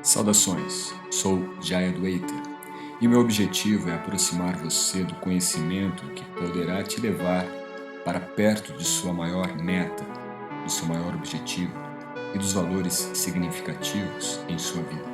Saudações, sou Jay Adwaita e meu objetivo é aproximar você do conhecimento que poderá te levar para perto de sua maior meta, do seu maior objetivo e dos valores significativos em sua vida.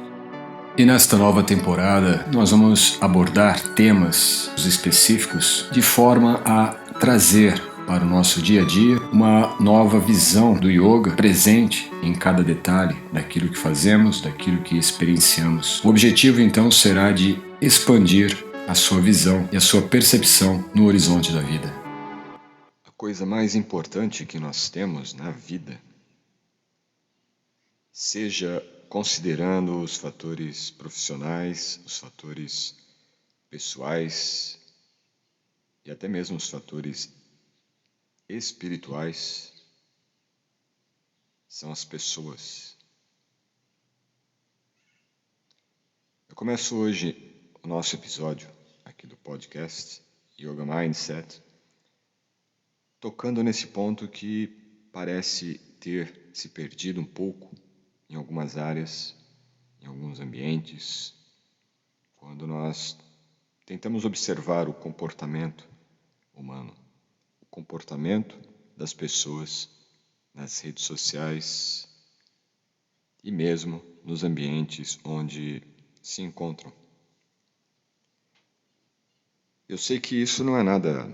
E nesta nova temporada nós vamos abordar temas específicos de forma a trazer para o nosso dia a dia uma nova visão do yoga presente em cada detalhe daquilo que fazemos, daquilo que experienciamos. O objetivo então será de expandir a sua visão e a sua percepção no horizonte da vida. A coisa mais importante que nós temos na vida, seja considerando os fatores profissionais, os fatores pessoais e até mesmo os fatores espirituais, são as pessoas. Eu começo hoje o nosso episódio aqui do podcast Yoga Mindset, tocando nesse ponto que parece ter se perdido um pouco em algumas áreas, em alguns ambientes, quando nós tentamos observar o comportamento humano, o comportamento das pessoas nas redes sociais e mesmo nos ambientes onde se encontram. Eu sei que isso não é nada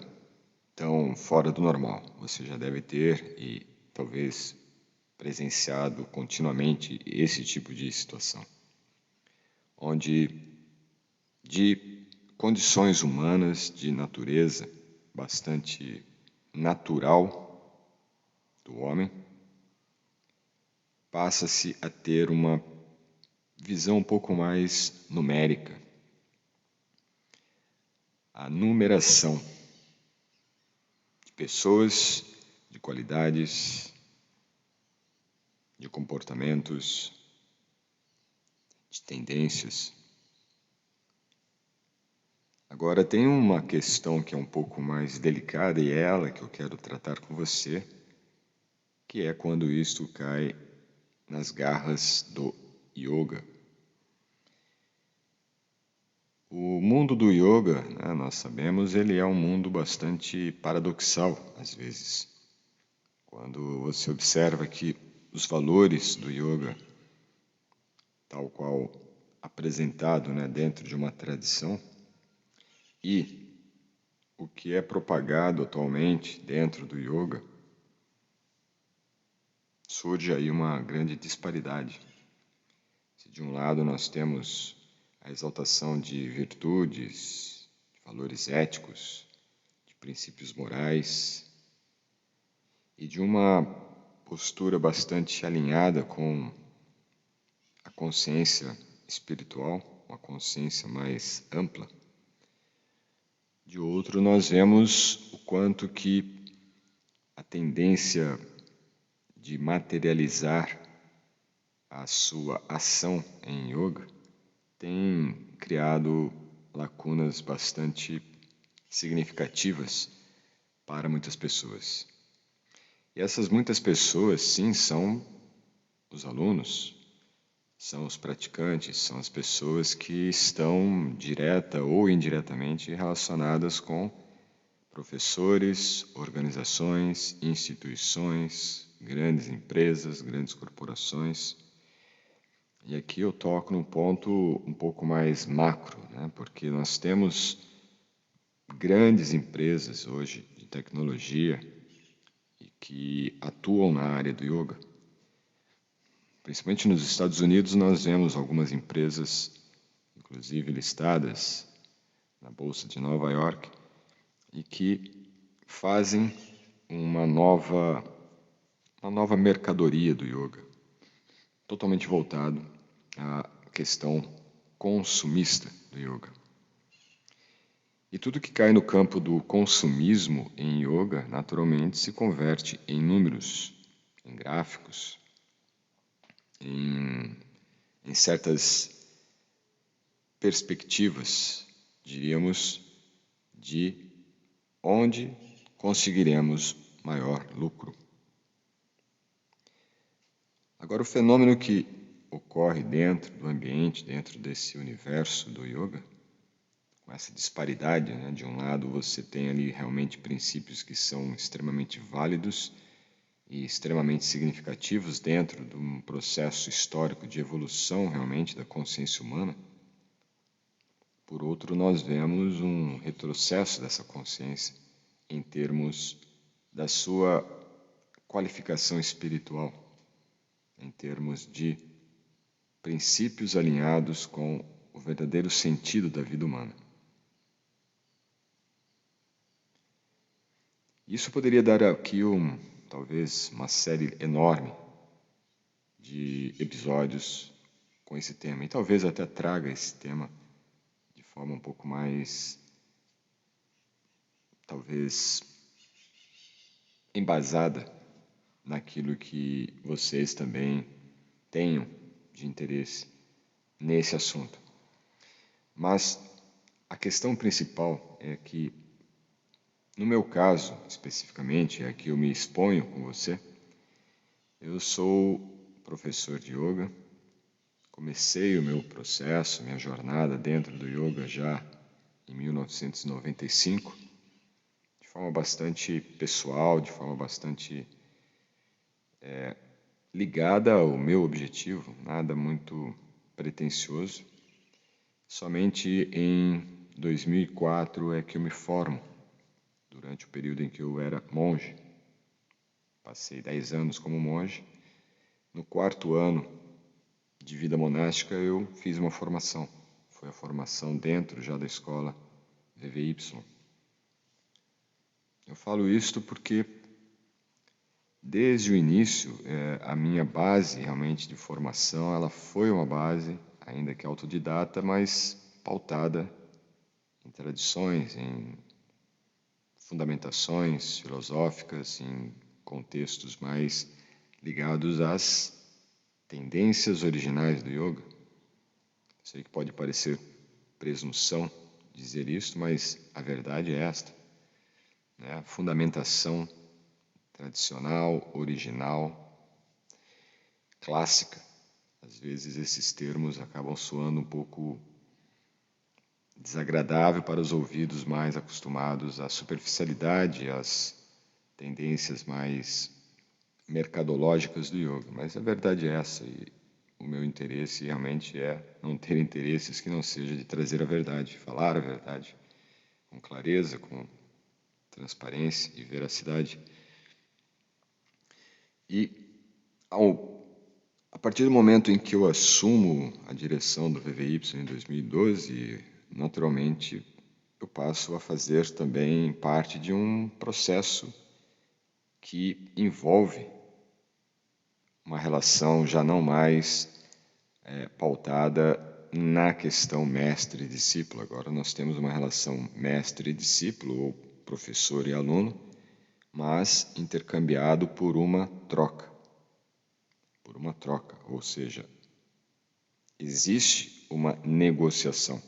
tão fora do normal. Você já deve ter e talvez presenciado continuamente esse tipo de situação, onde de condições humanas, de natureza bastante natural do homem, passa-se a ter uma visão um pouco mais numérica. A numeração de pessoas, de qualidades, de comportamentos, de tendências. Agora tem uma questão que é um pouco mais delicada e é ela que eu quero tratar com você, que é quando isto cai nas garras do yoga. O mundo do yoga, nós sabemos, ele é um mundo bastante paradoxal, às vezes. Quando você observa que os valores do yoga, tal qual apresentado dentro de uma tradição, e o que é propagado atualmente dentro do yoga, surge aí uma grande disparidade. Se de um lado nós temos a exaltação de virtudes, de valores éticos, de princípios morais, e de uma postura bastante alinhada com a consciência espiritual, uma consciência mais ampla, de outro nós vemos o quanto que a tendência de materializar a sua ação em yoga tem criado lacunas bastante significativas para muitas pessoas. E essas muitas pessoas, sim, são os alunos, são os praticantes, são as pessoas que estão direta ou indiretamente relacionadas com professores, organizações, instituições, grandes empresas, grandes corporações. E aqui eu toco num ponto um pouco mais macro, porque nós temos grandes empresas hoje de tecnologia e que atuam na área do yoga. Principalmente nos Estados Unidos nós vemos algumas empresas, inclusive listadas na Bolsa de Nova York, e que fazem uma nova mercadoria do yoga, totalmente voltado à questão consumista do yoga. E tudo que cai no campo do consumismo em yoga, naturalmente se converte em números, em gráficos, em certas perspectivas, diríamos, de onde conseguiremos maior lucro. Agora, o fenômeno que ocorre dentro do ambiente, dentro desse universo do yoga, com essa disparidade, né? De um lado você tem ali realmente princípios que são extremamente válidos e extremamente significativos dentro de um processo histórico de evolução realmente da consciência humana. Por outro, nós vemos um retrocesso dessa consciência em termos da sua qualificação espiritual, em termos de princípios alinhados com o verdadeiro sentido da vida humana. Isso poderia dar aqui talvez uma série enorme de episódios com esse tema, e talvez até traga esse tema de forma um pouco mais, talvez, embasada naquilo que vocês também tenham de interesse nesse assunto. Mas a questão principal é que, no meu caso, especificamente, é que eu me exponho com você, eu sou professor de yoga, comecei o meu processo, minha jornada dentro do yoga já em 1995, de forma bastante pessoal, de forma bastante ligada ao meu objetivo, nada muito pretensioso. Somente em 2004 é que eu me formo, durante o período em que eu era monge. Passei 10 anos como monge. No 4º ano de vida monástica eu fiz uma formação. Foi a formação dentro já da escola VVY. Eu falo isto porque desde o início a minha base realmente de formação ela foi uma base, ainda que autodidata, mas pautada em tradições, em fundamentações filosóficas, em contextos mais ligados às tendências originais do yoga. Sei que pode parecer presunção dizer isso, mas a verdade é esta, né? A fundamentação tradicional, original, clássica. Às vezes esses termos acabam soando um pouco desagradável para os ouvidos mais acostumados à superficialidade, às tendências mais mercadológicas do yoga, mas a verdade é essa, e o meu interesse realmente é não ter interesses que não seja de trazer a verdade, falar a verdade com clareza, com transparência e veracidade. E a partir do momento em que eu assumo a direção do VVY em 2012, naturalmente eu passo a fazer também parte de um processo que envolve uma relação já não mais pautada na questão mestre e discípulo. Agora nós temos uma relação mestre e discípulo, ou professor e aluno, mas intercambiado por uma troca. Por uma troca, ou seja, existe uma negociação.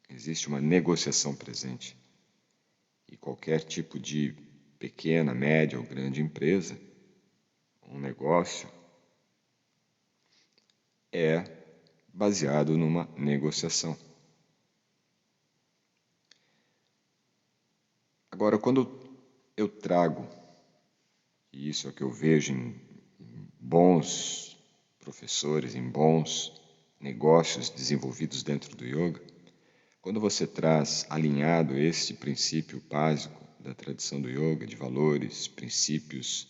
Existe uma negociação presente. E qualquer tipo de pequena, média ou grande empresa, um negócio, é baseado numa negociação. Agora, quando eu trago, e isso é o que eu vejo em bons professores, em bons negócios desenvolvidos dentro do yoga, quando você traz alinhado este princípio básico da tradição do yoga, de valores, princípios,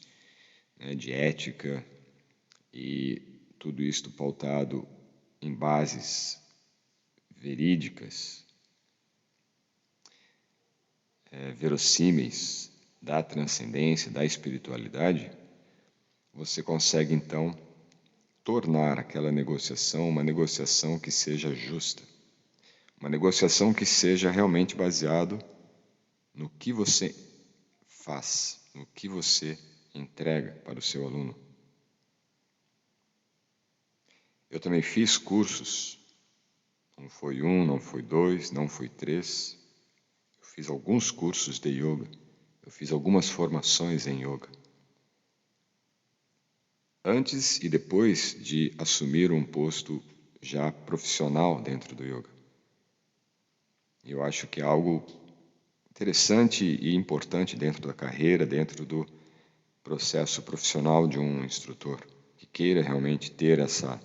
né, de ética, e tudo isto pautado em bases verídicas, verossímeis da transcendência, da espiritualidade, você consegue então tornar aquela negociação uma negociação que seja justa, uma negociação que seja realmente baseado no que você faz, no que você entrega para o seu aluno. Eu também fiz cursos, não foi um, não foi dois, não foi três. Eu fiz alguns cursos de yoga, eu fiz algumas formações em yoga. antes e depois de assumir um posto já profissional dentro do yoga. Eu acho que é algo interessante e importante dentro da carreira, dentro do processo profissional de um instrutor que queira realmente ter essa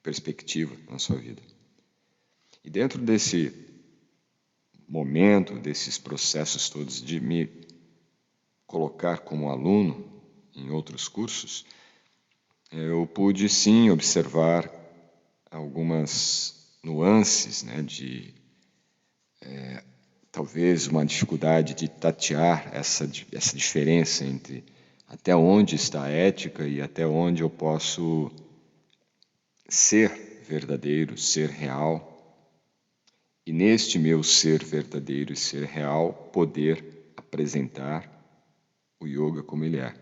perspectiva na sua vida. E dentro desse momento, desses processos todos de me colocar como aluno em outros cursos, eu pude sim observar algumas nuances, né, de talvez uma dificuldade de tatear essa diferença entre até onde está a ética e até onde eu posso ser verdadeiro, ser real, e neste meu ser verdadeiro e ser real poder apresentar o yoga como ele é,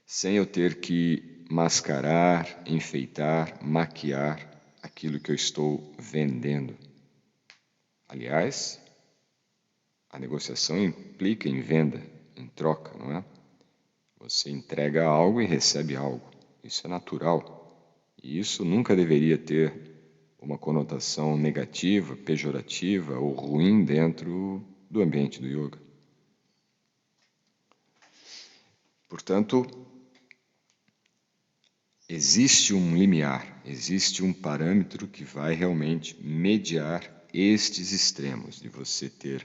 sem eu ter que mascarar, enfeitar, maquiar aquilo que eu estou vendendo. Aliás, a negociação implica em venda, em troca, não é? Você entrega algo e recebe algo. Isso é natural. E isso nunca deveria ter uma conotação negativa, pejorativa ou ruim dentro do ambiente do yoga. Portanto, existe um limiar, existe um parâmetro que vai realmente mediar estes extremos, de você ter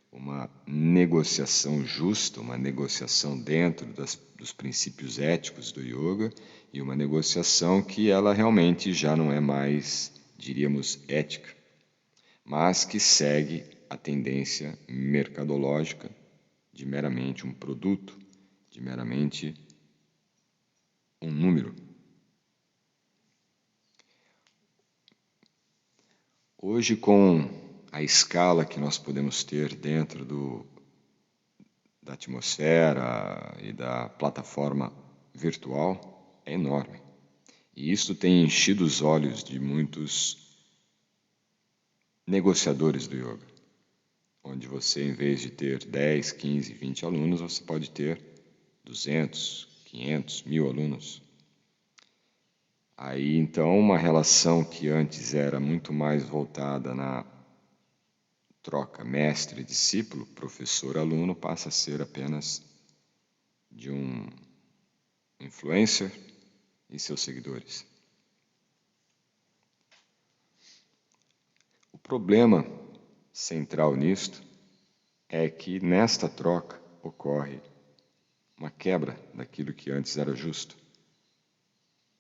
uma negociação justa, uma negociação dentro dos princípios éticos do yoga e uma negociação que ela realmente já não é mais, diríamos, ética, mas que segue a tendência mercadológica de meramente um produto, de meramente um número. Hoje, com a escala que nós podemos ter dentro da atmosfera e da plataforma virtual, é enorme. E isso tem enchido os olhos de muitos negociadores do yoga, onde você, em vez de ter 10, 15, 20 alunos, você pode ter 200, 500, 1000 alunos. Aí, então, uma relação que antes era muito mais voltada na troca mestre-discípulo, professor-aluno, passa a ser apenas de um influencer e seus seguidores. O problema central nisto é que nesta troca ocorre uma quebra daquilo que antes era justo,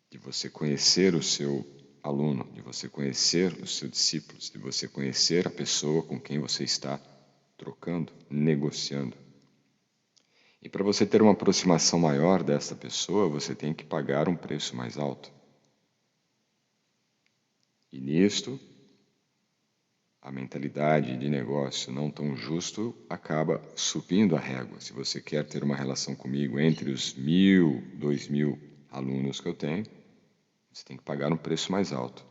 de você conhecer o seu aluno, de você conhecer os seus discípulos, de você conhecer a pessoa com quem você está trocando, negociando. E para você ter uma aproximação maior dessa pessoa, você tem que pagar um preço mais alto. E nisto, a mentalidade de negócio não tão justo acaba subindo a régua. Se você quer ter uma relação comigo entre os 1000, 2000 alunos que eu tenho, você tem que pagar um preço mais alto.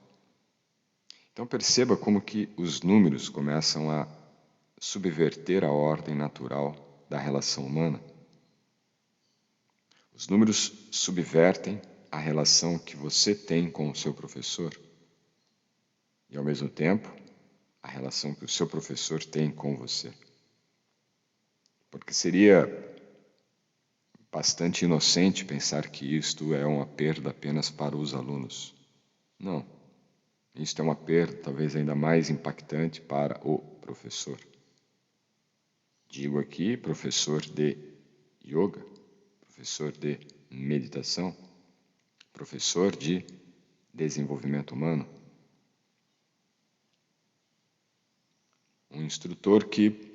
Então perceba como que os números começam a subverter a ordem natural da relação humana. Os números subvertem a relação que você tem com o seu professor e, ao mesmo tempo, a relação que o seu professor tem com você. Porque seria bastante inocente pensar que isto é uma perda apenas para os alunos. Não. Isto é uma perda talvez ainda mais impactante para o professor. Digo aqui professor de yoga, professor de meditação, professor de desenvolvimento humano. Um instrutor que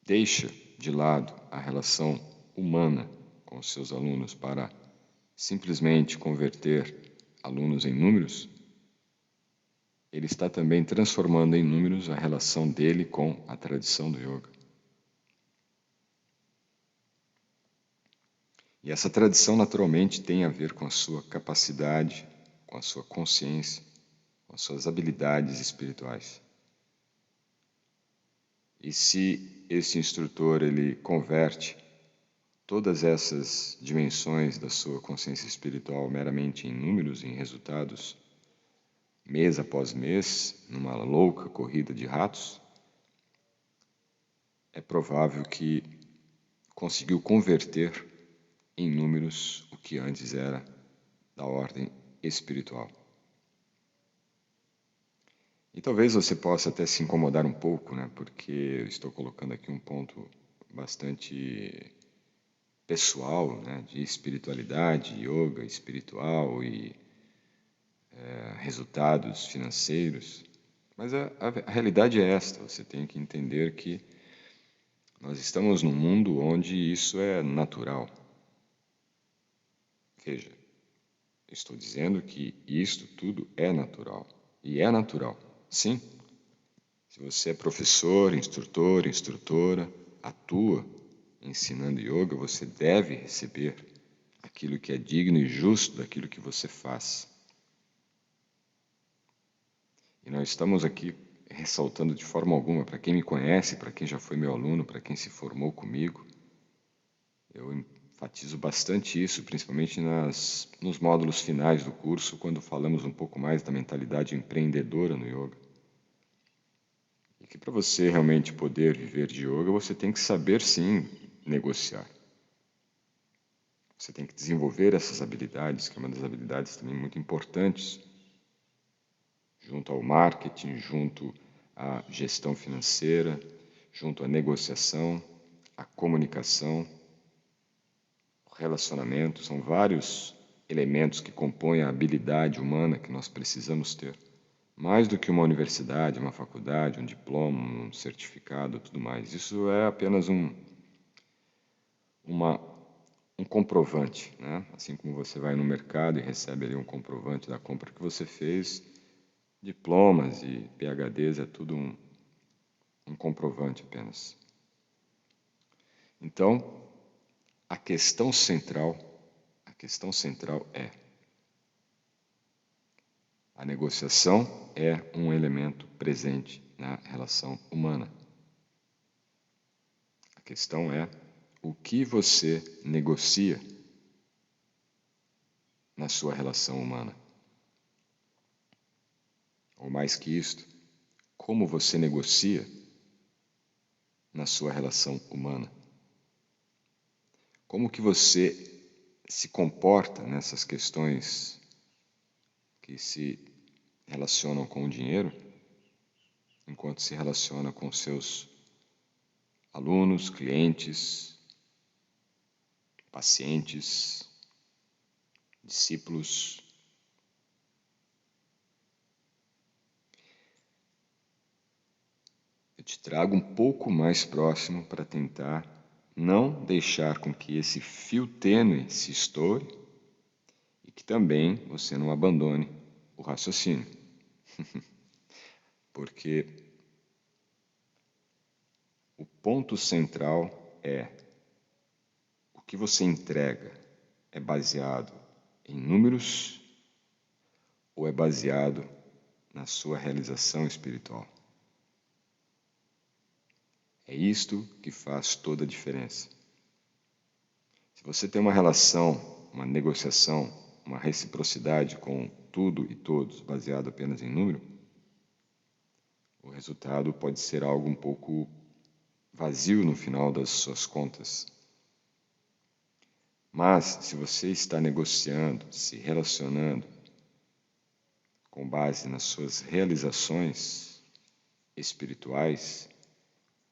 deixa de lado a relação humana com os seus alunos para simplesmente converter alunos em números, ele está também transformando em números a relação dele com a tradição do yoga. E essa tradição naturalmente tem a ver com a sua capacidade, com a sua consciência, com as suas habilidades espirituais. E se esse instrutor ele converte todas essas dimensões da sua consciência espiritual meramente em números, em resultados, mês após mês, numa louca corrida de ratos, é provável que conseguiu converter em números o que antes era da ordem espiritual. E talvez você possa até se incomodar um pouco, né? Porque eu estou colocando aqui um ponto bastante pessoal, né? De espiritualidade, yoga espiritual e resultados financeiros. Mas a realidade é esta, você tem que entender que nós estamos num mundo onde isso é natural. Veja, estou dizendo que isto tudo é natural. E é natural, sim. Se você é professor, instrutor, instrutora, atua ensinando yoga, você deve receber aquilo que é digno e justo daquilo que você faz. E nós estamos aqui ressaltando de forma alguma, para quem me conhece, para quem já foi meu aluno, para quem se formou comigo, eu enfatizo bastante isso, principalmente nos módulos finais do curso, quando falamos um pouco mais da mentalidade empreendedora no yoga. E que para você realmente poder viver de yoga, você tem que saber sim negociar. Você tem que desenvolver essas habilidades, que é uma das habilidades também muito importantes, junto ao marketing, junto à gestão financeira, junto à negociação, à comunicação, o relacionamento. São vários elementos que compõem a habilidade humana que nós precisamos ter. Mais do que uma universidade, uma faculdade, um diploma, um certificado, tudo mais. Isso é apenas um comprovante, né? Assim como você vai no mercado e recebe ali um comprovante da compra que você fez, diplomas e PhDs é tudo um comprovante apenas. Então, a questão central é: a negociação é um elemento presente na relação humana. A questão é o que você negocia na sua relação humana. Ou mais que isto, como você negocia na sua relação humana. Como que você se comporta nessas questões que se relacionam com o dinheiro, enquanto se relaciona com seus alunos, clientes, pacientes, discípulos. Eu te trago um pouco mais próximo para tentar não deixar com que esse fio tênue se estoure e que também você não abandone o raciocínio. Porque o ponto central é: o que você entrega é baseado em números ou é baseado na sua realização espiritual? É isto que faz toda a diferença. Se você tem uma relação, uma negociação, uma reciprocidade com tudo e todos baseado apenas em número, o resultado pode ser algo um pouco vazio no final das suas contas. Mas, se você está negociando, se relacionando com base nas suas realizações espirituais,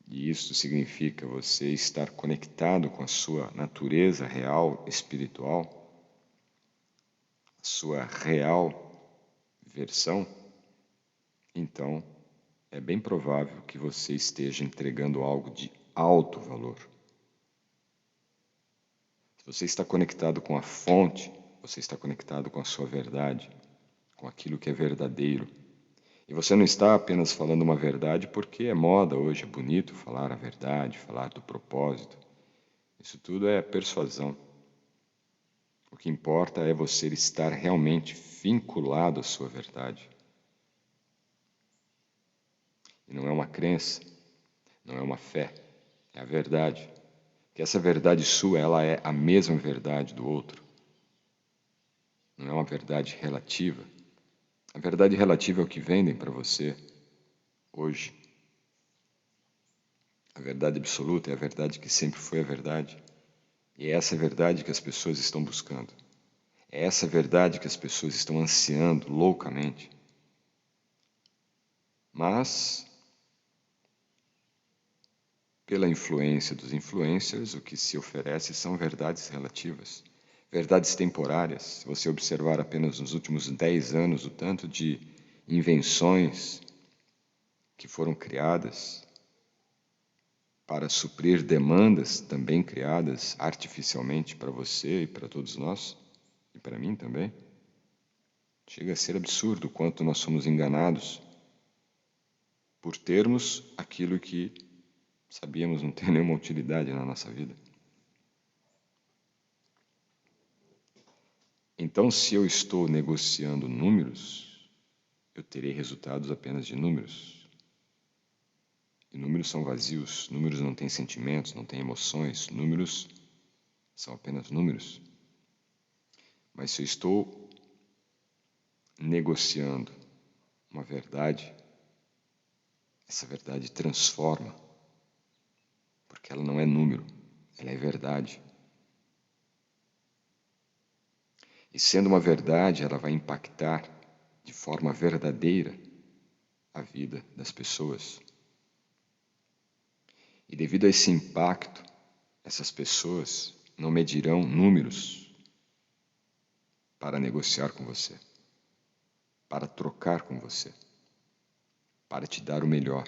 e isso significa você estar conectado com a sua natureza real espiritual, a sua real versão, então é bem provável que você esteja entregando algo de alto valor. Se você está conectado com a fonte, você está conectado com a sua verdade, com aquilo que é verdadeiro. E você não está apenas falando uma verdade porque é moda hoje, é bonito falar a verdade, falar do propósito. Isso tudo é persuasão. O que importa é você estar realmente vinculado à sua verdade. E não é uma crença, não é uma fé, é a verdade. que essa verdade sua, ela é a mesma verdade do outro. Não é uma verdade relativa. A verdade relativa é o que vendem para você hoje. A verdade absoluta é a verdade que sempre foi a verdade. E é essa verdade que as pessoas estão buscando. É essa verdade que as pessoas estão ansiando loucamente. Mas, pela influência dos influencers, o que se oferece são verdades relativas, verdades temporárias. Se você observar apenas nos últimos 10 anos o tanto de invenções que foram criadas para suprir demandas também criadas artificialmente para você e para todos nós, e para mim também, chega a ser absurdo o quanto nós somos enganados por termos aquilo que sabíamos não ter nenhuma utilidade na nossa vida. Então, se eu estou negociando números, eu terei resultados apenas de números. E números são vazios, números não têm sentimentos, não têm emoções, números são apenas números. Mas se eu estou negociando uma verdade, essa verdade transforma, porque ela não é número, ela é verdade. E sendo uma verdade, ela vai impactar de forma verdadeira a vida das pessoas. E devido a esse impacto, essas pessoas não medirão números para negociar com você, para trocar com você, para te dar o melhor.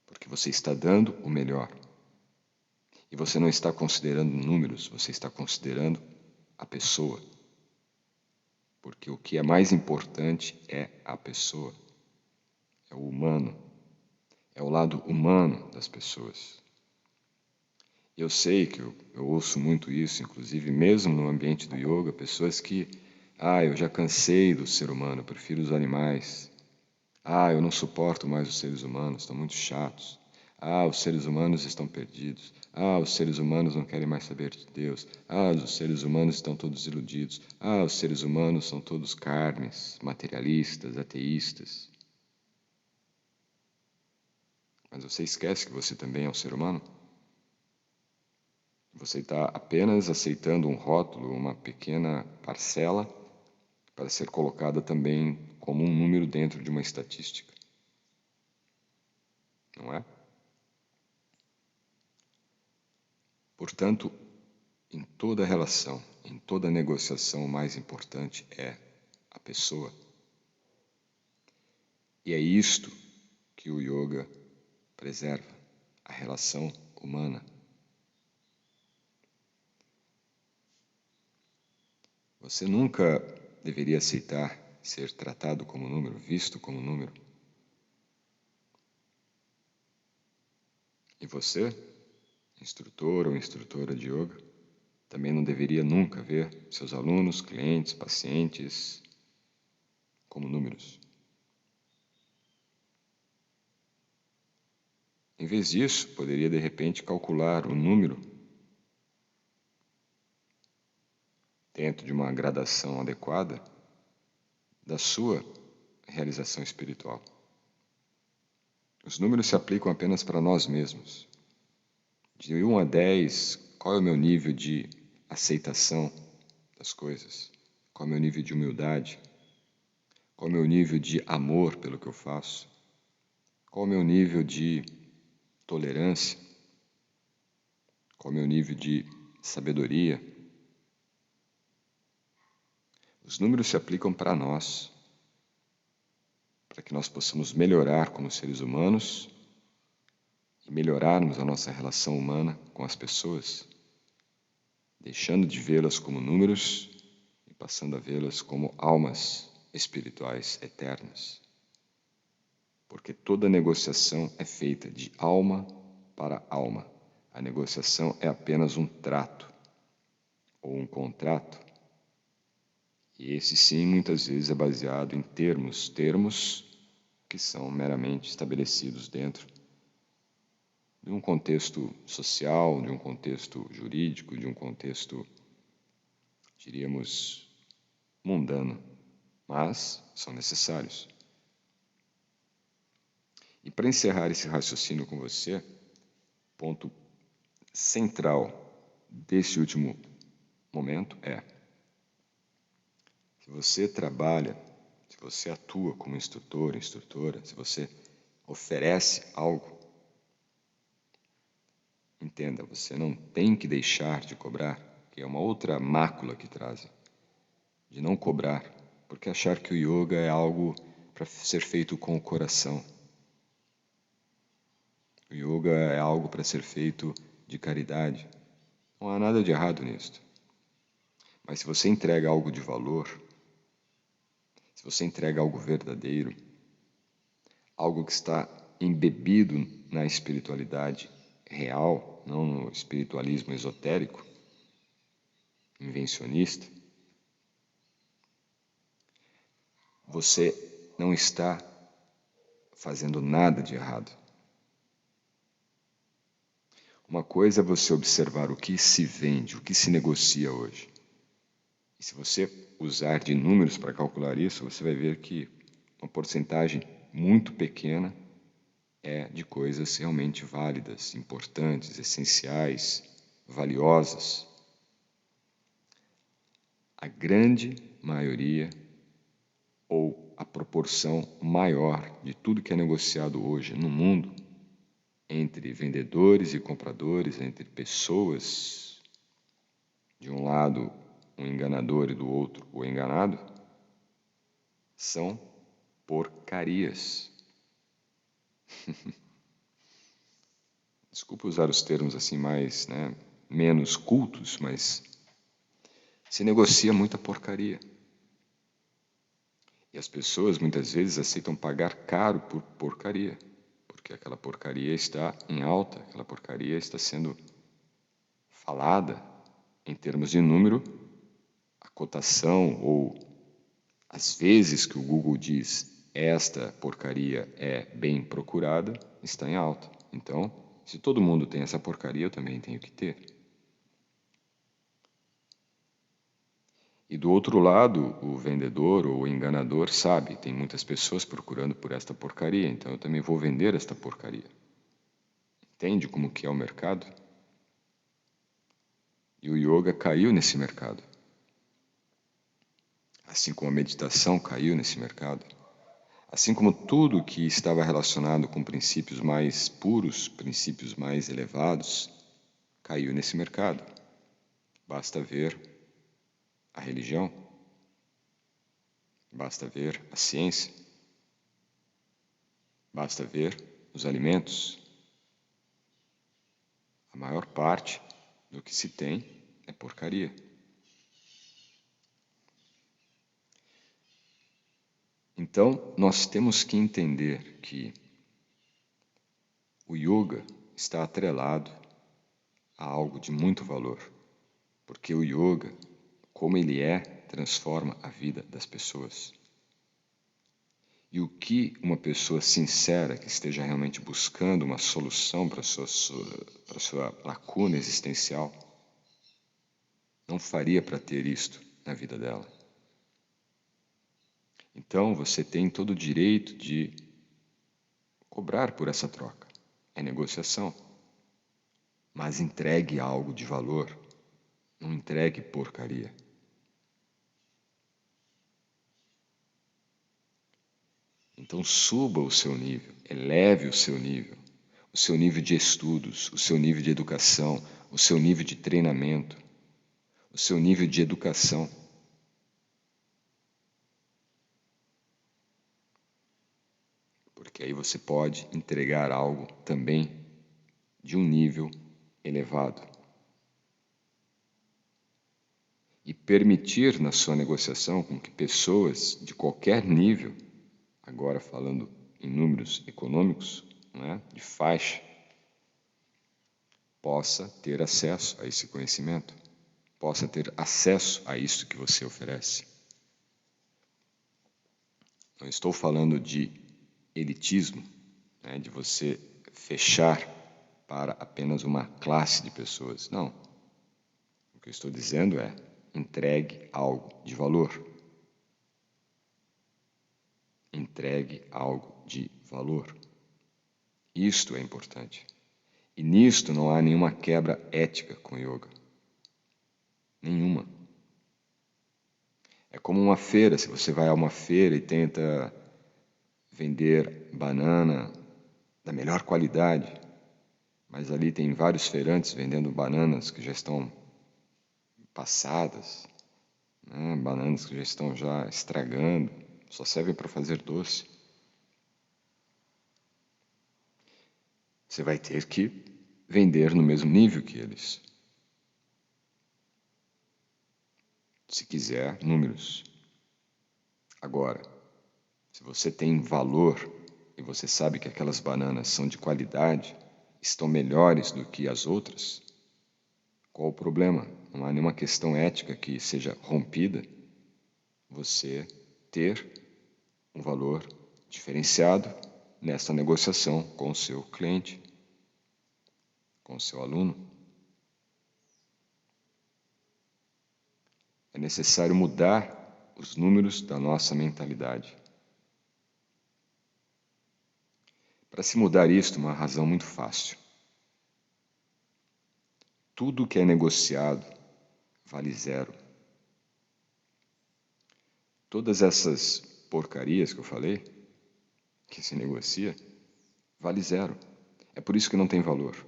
Porque você está dando o melhor. E você não está considerando números, você está considerando a pessoa. Porque o que é mais importante é a pessoa, é o humano, é o lado humano das pessoas. Eu sei que eu ouço muito isso, inclusive mesmo no ambiente do yoga, pessoas que, eu já cansei do ser humano, eu prefiro os animais. Eu não suporto mais os seres humanos, estão muito chatos. Os seres humanos estão perdidos. Os seres humanos não querem mais saber de Deus. Os seres humanos estão todos iludidos. Os seres humanos são todos carnes, materialistas, ateístas. Mas você esquece que você também é um ser humano? Você está apenas aceitando um rótulo, uma pequena parcela, para ser colocada também como um número dentro de uma estatística. Não é? Portanto, em toda relação, em toda negociação, o mais importante é a pessoa. E é isto que o yoga preserva, a relação humana. Você nunca deveria aceitar ser tratado como número, visto como número. E você, instrutor ou instrutora de yoga, também não deveria nunca ver seus alunos, clientes, pacientes como números. Em vez disso, poderia de repente calcular o número dentro de uma gradação adequada da sua realização espiritual. Os números se aplicam apenas para nós mesmos. De 1 a 10, qual é o meu nível de aceitação das coisas? Qual é o meu nível de humildade? Qual é o meu nível de amor pelo que eu faço? Qual é o meu nível de tolerância? Qual é o meu nível de sabedoria? Os números se aplicam para nós, para que nós possamos melhorar como seres humanos e melhorarmos a nossa relação humana com as pessoas, deixando de vê-las como números e passando a vê-las como almas espirituais eternas. Porque toda negociação é feita de alma para alma. A negociação é apenas um trato ou um contrato. E esse sim, muitas vezes, é baseado em termos que são meramente estabelecidos dentro de um contexto social, de um contexto jurídico, de um contexto, diríamos, mundano, mas são necessários. E para encerrar esse raciocínio com você, ponto central desse último momento é: se você trabalha, se você atua como instrutor, instrutora, se você oferece algo, entenda, você não tem que deixar de cobrar, que é uma outra mácula que trazem, de não cobrar, porque achar que o yoga é algo para ser feito com o coração. O yoga é algo para ser feito de caridade. Não há nada de errado nisso. Mas se você entrega algo de valor, se você entrega algo verdadeiro, algo que está embebido na espiritualidade real, não no espiritualismo esotérico, invencionista, você não está fazendo nada de errado. Uma coisa é você observar o que se vende, o que se negocia hoje. E se você usar de números para calcular isso, você vai ver que uma porcentagem muito pequena é de coisas realmente válidas, importantes, essenciais, valiosas. A grande maioria, ou a proporção maior de tudo que é negociado hoje no mundo, entre vendedores e compradores, entre pessoas, de um lado um enganador e do outro o enganado, são porcarias. Desculpa usar os termos assim mais, menos cultos, mas se negocia muita porcaria. E as pessoas muitas vezes aceitam pagar caro por porcaria, porque aquela porcaria está em alta, aquela porcaria está sendo falada em termos de número, a cotação ou as vezes que o Google diz esta porcaria é bem procurada, está em alta. Então, se todo mundo tem essa porcaria, eu também tenho que ter. E do outro lado, o vendedor ou o enganador sabe, tem muitas pessoas procurando por esta porcaria, então eu também vou vender esta porcaria. Entende como que é o mercado? E o yoga caiu nesse mercado. Assim como a meditação caiu nesse mercado. Assim como tudo que estava relacionado com princípios mais puros, princípios mais elevados, caiu nesse mercado. Basta ver a religião, basta ver a ciência, basta ver os alimentos. A maior parte do que se tem é porcaria. Então, nós temos que entender que o yoga está atrelado a algo de muito valor, porque o yoga, como ele é, transforma a vida das pessoas. E o que uma pessoa sincera, que esteja realmente buscando uma solução para a sua lacuna existencial, não faria para ter isto na vida dela. Então você tem todo o direito de cobrar por essa troca. É negociação. Mas entregue algo de valor. Não entregue porcaria. Então suba o seu nível, eleve o seu nível de estudos, o seu nível de educação, o seu nível de treinamento, o seu nível de educação. Porque aí você pode entregar algo também de um nível elevado. E permitir na sua negociação com que pessoas de qualquer nível, agora falando em números econômicos, de faixa, possa ter acesso a esse conhecimento, possa ter acesso a isso que você oferece. Não estou falando de elitismo, de você fechar para apenas uma classe de pessoas. Não. O que eu estou dizendo é: entregue algo de valor. Entregue algo de valor. Isto é importante. E nisto não há nenhuma quebra ética com yoga. Nenhuma. É como uma feira. Se você vai a uma feira e tenta vender banana da melhor qualidade, mas ali tem vários feirantes vendendo bananas que já estão passadas, né? Bananas que já estão estragando, só servem para fazer doce. Você vai ter que vender no mesmo nível que eles. Se quiser números. Agora, se você tem valor e você sabe que aquelas bananas são de qualidade, estão melhores do que as outras, qual o problema? Não há nenhuma questão ética que seja rompida você ter um valor diferenciado nessa negociação com o seu cliente, com o seu aluno. É necessário mudar os números da nossa mentalidade. Para se mudar isto, uma razão muito fácil. Tudo que é negociado vale zero. Todas essas porcarias que eu falei, que se negocia, vale zero. É por isso que não tem valor.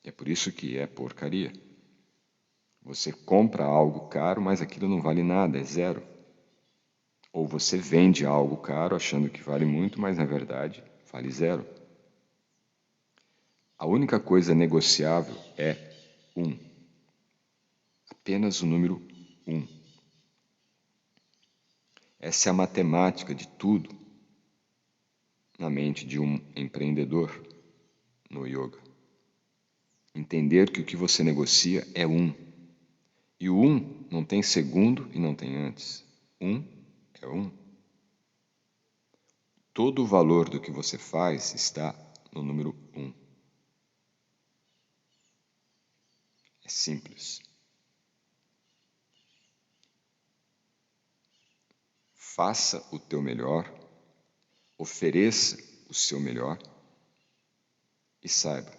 É por isso que é porcaria. Você compra algo caro, mas aquilo não vale nada, é zero. Ou você vende algo caro achando que vale muito, mas na verdade vale zero. A única coisa negociável é 1. Apenas o número 1. Essa é a matemática de tudo na mente de um empreendedor no yoga. Entender que o que você negocia é 1. E o 1 não tem segundo e não tem antes. 1 é 1. Todo o valor do que você faz está no número 1. É simples. Faça o teu melhor, ofereça o seu melhor e saiba,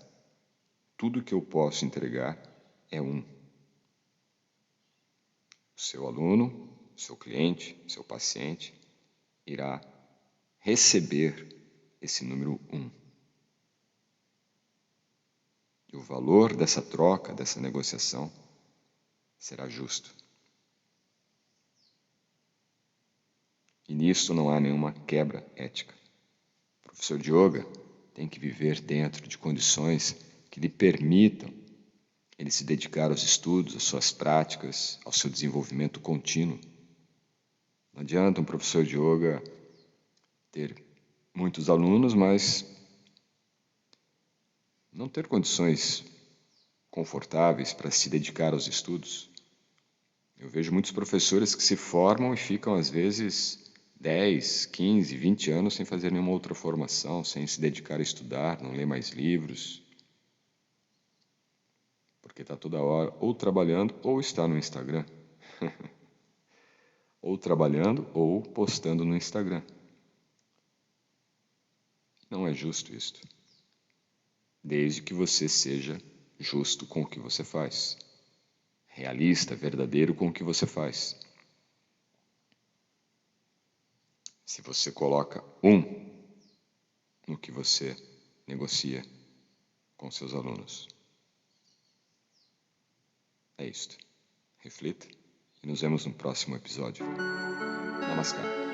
tudo que eu posso entregar é 1. O seu aluno, seu cliente, seu paciente irá receber esse número 1. E o valor dessa troca, dessa negociação, será justo. E nisso não há nenhuma quebra ética. O professor de yoga tem que viver dentro de condições que lhe permitam ele se dedicar aos estudos, às suas práticas, ao seu desenvolvimento contínuo. Não adianta um professor de yoga ter muitos alunos, mas não ter condições confortáveis para se dedicar aos estudos. Eu vejo muitos professores que se formam e ficam, às vezes, 10, 15, 20 anos sem fazer nenhuma outra formação, sem se dedicar a estudar, não ler mais livros, porque está toda hora ou trabalhando ou está no Instagram. Ou trabalhando ou postando no Instagram. Não é justo isto. Desde que você seja justo com o que você faz. Realista, verdadeiro com o que você faz. Se você coloca 1 no que você negocia com seus alunos. É isto. Reflita e nos vemos no próximo episódio. Namaskar.